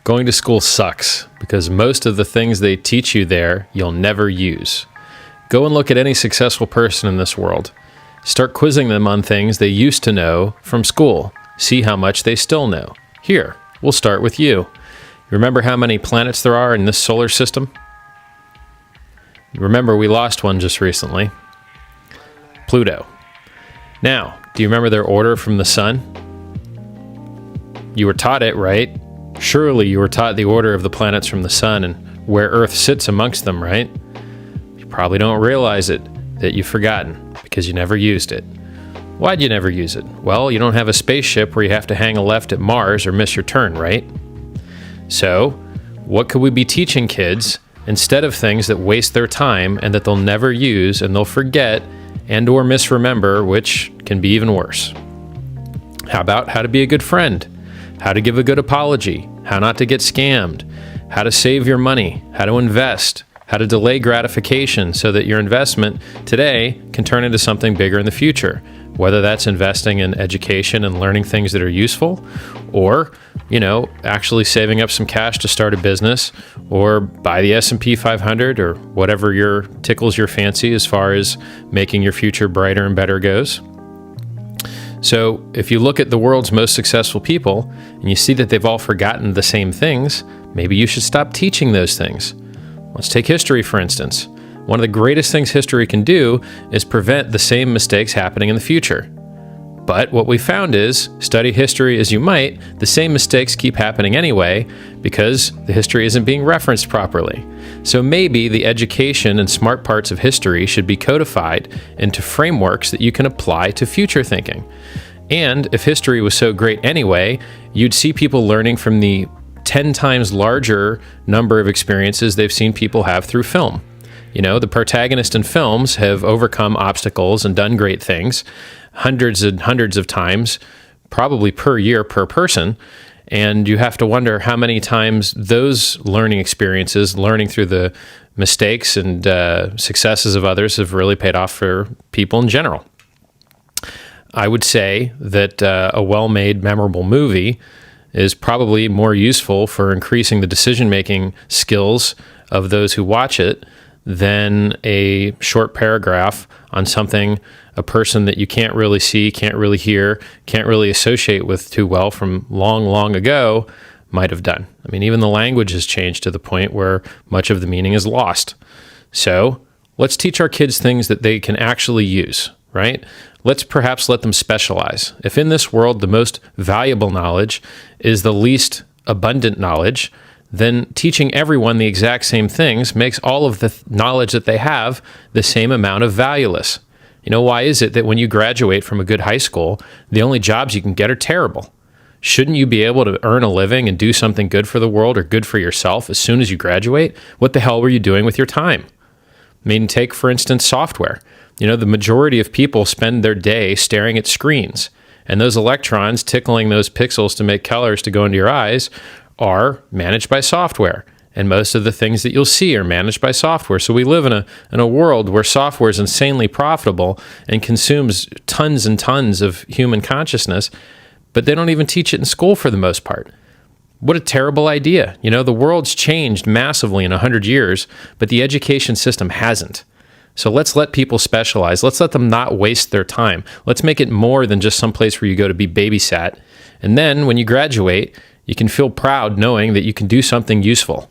Going to school sucks because most of the things they teach you there you'll never use. Go and look at any successful person in this world. Start quizzing them on things they used to know from school. See how much they still know. Here, we'll start with you. Remember how many planets there are in this solar system? Remember, we lost one just recently. Pluto. Now, do you remember their order from the sun? You were taught it, right? Surely you were taught the order of the planets from the sun and where Earth sits amongst them, right? You probably don't realize it, that you've forgotten, because you never used it. Why'd you never use it? Well, you don't have a spaceship where you have to hang a left at Mars or miss your turn, right? So, what could we be teaching kids instead of things that waste their time and that they'll never use and they'll forget and or misremember, which can be even worse? How about how to be a good friend? How to give a good apology, how not to get scammed, how to save your money, how to invest, how to delay gratification so that your investment today can turn into something bigger in the future, whether that's investing in education and learning things that are useful, or, actually saving up some cash to start a business or buy the S&P 500 or whatever tickles your fancy as far as making your future brighter and better goes. So if you look at the world's most successful people and you see that they've all forgotten the same things, maybe you should stop teaching those things. Let's take history, for instance. One of the greatest things history can do is prevent the same mistakes happening in the future. But what we found is, study history as you might, the same mistakes keep happening anyway because the history isn't being referenced properly. So maybe the education and smart parts of history should be codified into frameworks that you can apply to future thinking. And if history was so great anyway, you'd see people learning from the 10 times larger number of experiences they've seen people have through film. The protagonists in films have overcome obstacles and done great things hundreds and hundreds of times, probably per year per person. And you have to wonder how many times those learning experiences, learning through the mistakes and successes of others, have really paid off for people in general. I would say that a well-made, memorable movie is probably more useful for increasing the decision-making skills of those who watch it than a short paragraph on something a person that you can't really see, can't really hear, can't really associate with too well from long, long ago might have done. I mean, even the language has changed to the point where much of the meaning is lost. So let's teach our kids things that they can actually use, right? Let's perhaps let them specialize. If in this world the most valuable knowledge is the least abundant knowledge, then teaching everyone the exact same things makes all of the knowledge that they have the same amount of valueless. Why is it that when you graduate from a good high school, the only jobs you can get are terrible? Shouldn't you be able to earn a living and do something good for the world or good for yourself as soon as you graduate? What the hell were you doing with your time? Take, for instance, software. The majority of people spend their day staring at screens, and those electrons tickling those pixels to make colors to go into your eyes are managed by software. And most of the things that you'll see are managed by software. So we live in a world where software is insanely profitable and consumes tons and tons of human consciousness, but they don't even teach it in school for the most part. What a terrible idea. The world's changed massively in 100 years, but the education system hasn't. So let's let people specialize. Let's let them not waste their time. Let's make it more than just some place where you go to be babysat. And then when you graduate, you can feel proud knowing that you can do something useful.